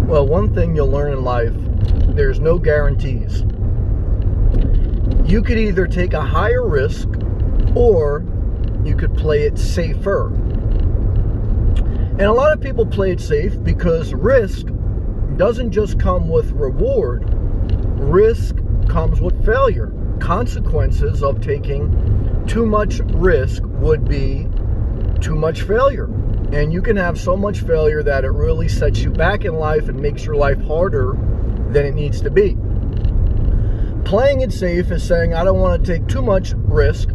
Well, one thing you'll learn in life, there's no guarantees. You could either take a higher risk or you could play it safer. And a lot of people play it safe because risk doesn't just come with reward. Risk comes with failure. Consequences of taking too much risk would be too much failure. And you can have so much failure that it really sets you back in life and makes your life harder than it needs to be. Playing it safe is saying, I don't want to take too much risk,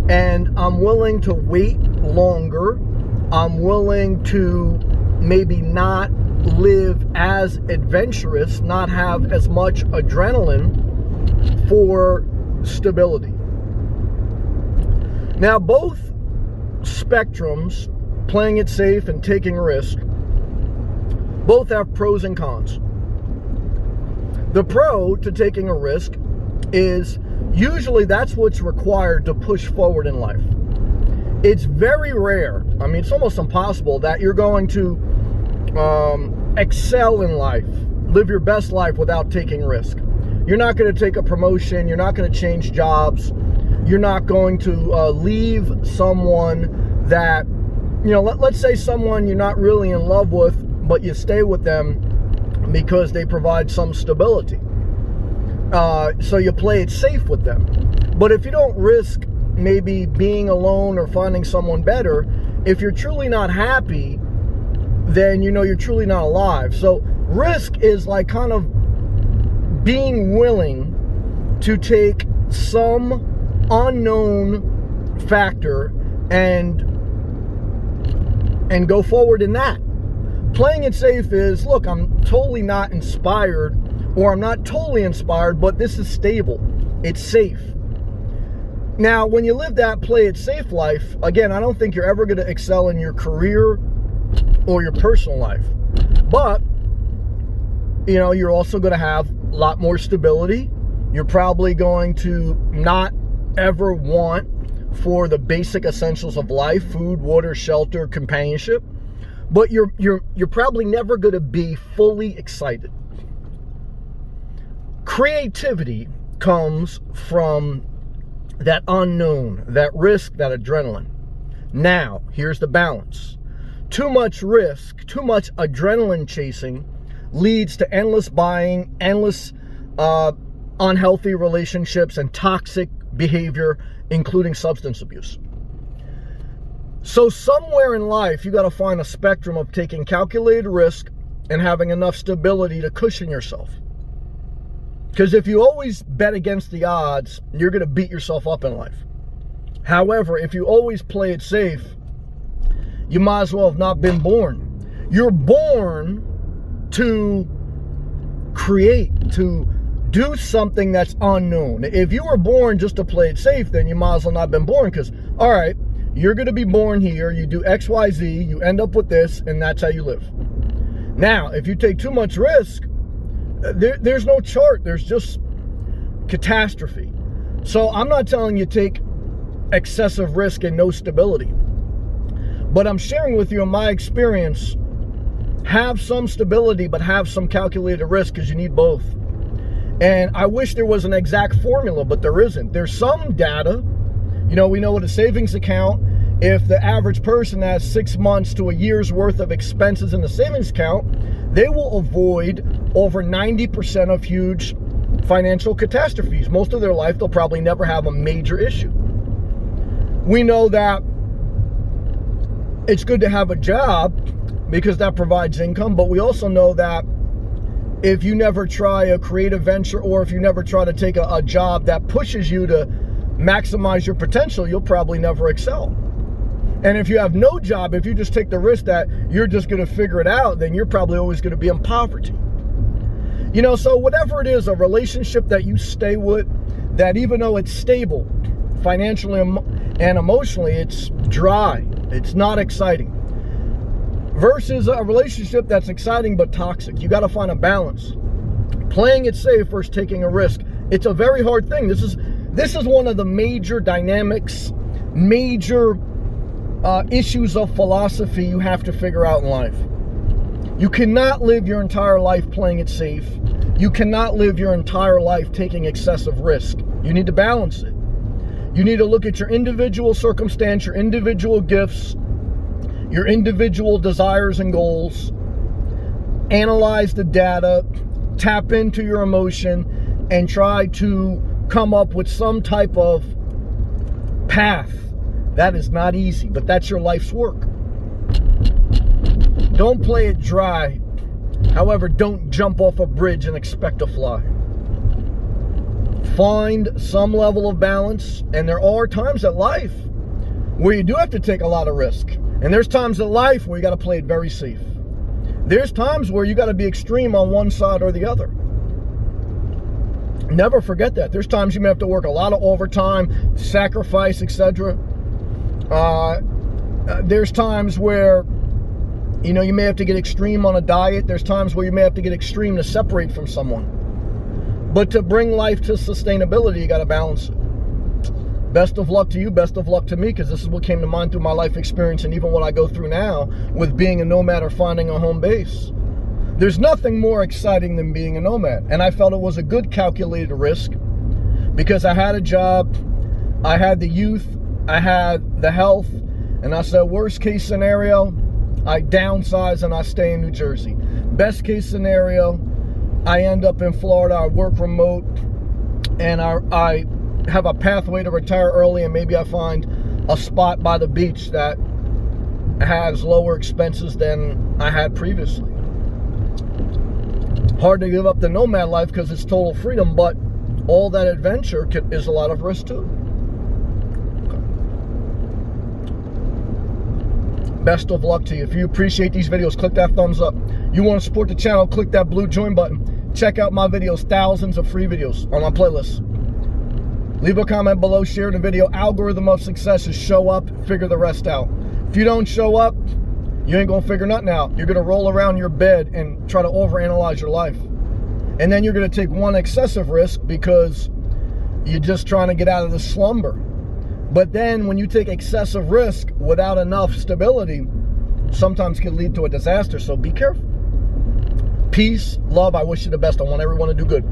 and I'm willing to wait longer. I'm willing to maybe not live as adventurous, not have as much adrenaline for stability. Now, both spectrums, playing it safe and taking a risk, both have pros and cons. The pro to taking a risk is usually that's what's required to push forward in life. It's very rare, I mean, it's almost impossible that you're going to excel in life, live your best life without taking risk. You're not going to take a promotion, you're not going to change jobs, you're not going to leave someone that, let's say someone you're not really in love with, but you stay with them because they provide some stability. So you play it safe with them. But if you don't risk maybe being alone or finding someone better, if you're truly not happy, then you're truly not alive. So risk is like kind of being willing to take some unknown factor and go forward in that. Playing it safe is, look, I'm totally not inspired, or I'm not totally inspired, but this is stable. It's safe. Now, when you live that play it safe life, again, I don't think you're ever going to excel in your career or your personal life. But, you're also going to have a lot more stability. You're probably going to not ever want for the basic essentials of life, food, water, shelter, companionship. But you're probably never going to be fully excited. Creativity comes from that unknown, that risk, that adrenaline. Now, here's the balance. Too much risk, too much adrenaline chasing leads to endless buying, endless unhealthy relationships, and toxic behavior, including substance abuse. So somewhere in life, you got to find a spectrum of taking calculated risk and having enough stability to cushion yourself. Because if you always bet against the odds, you're going to beat yourself up in life. However, if you always play it safe, you might as well have not been born. You're born to create, to do something that's unknown. If you were born just to play it safe, then you might as well not have been born, because, all right, you're going to be born here, you do X, Y, Z, you end up with this, and that's how you live. Now, if you take too much risk, there's no chart, there's just catastrophe. So I'm not telling you take excessive risk and no stability. But I'm sharing with you in my experience, have some stability, but have some calculated risk, because you need both. And I wish there was an exact formula, but there isn't. There's some data. We know with a savings account, if the average person has 6 months to a year's worth of expenses in the savings account, they will avoid over 90% of huge financial catastrophes. Most of their life, they'll probably never have a major issue. We know that it's good to have a job because that provides income, but we also know that if you never try a creative venture, or if you never try to take a job that pushes you to maximize your potential, you'll probably never excel. And if you have no job, if you just take the risk that you're just going to figure it out, then you're probably always going to be in poverty. So whatever it is, a relationship that you stay with, that even though it's stable financially and emotionally, it's dry, it's not exciting, versus a relationship that's exciting but toxic. You got to find a balance. Playing it safe versus taking a risk. It's a very hard thing. This is one of the major dynamics, major issues of philosophy you have to figure out in life. You cannot live your entire life playing it safe. You cannot live your entire life taking excessive risk. You need to balance it. You need to look at your individual circumstance, your individual gifts, your individual desires and goals, analyze the data, tap into your emotion, and try to come up with some type of path. That is not easy, but that's your life's work. Don't play it dry. However, don't jump off a bridge and expect to fly. Find some level of balance, and there are times in life where you do have to take a lot of risk. And there's times in life where you got to play it very safe. There's times where you got to be extreme on one side or the other. Never forget that. There's times you may have to work a lot of overtime, sacrifice, etc. There's times where, you know, you may have to get extreme on a diet. There's times where you may have to get extreme to separate from someone. But to bring life to sustainability, you got to balance it. Best of luck to you. Best of luck to me, because this is what came to mind through my life experience and even what I go through now with being a nomad or finding a home base. There's nothing more exciting than being a nomad. And I felt it was a good calculated risk because I had a job, I had the youth, I had the health, and I said, worst case scenario, I downsize and I stay in New Jersey. Best case scenario, I end up in Florida, I work remote, and I have a pathway to retire early, and maybe I find a spot by the beach that has lower expenses than I had previously. Hard to give up the nomad life because it's total freedom, but all that adventure is a lot of risk too. Best of luck to you. If you appreciate these videos, click that thumbs up. You want to support the channel, click that blue join button. Check out my videos, thousands of free videos on my playlist. Leave a comment below, share the video. Algorithm of success is show up, figure the rest out. If you don't show up, you ain't gonna figure nothing out. You're gonna roll around your bed and try to overanalyze your life. And then you're gonna take one excessive risk because you're just trying to get out of the slumber. But then when you take excessive risk without enough stability, sometimes can lead to a disaster, so be careful. Peace, love, I wish you the best. I want everyone to do good.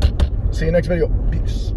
See you next video. Peace.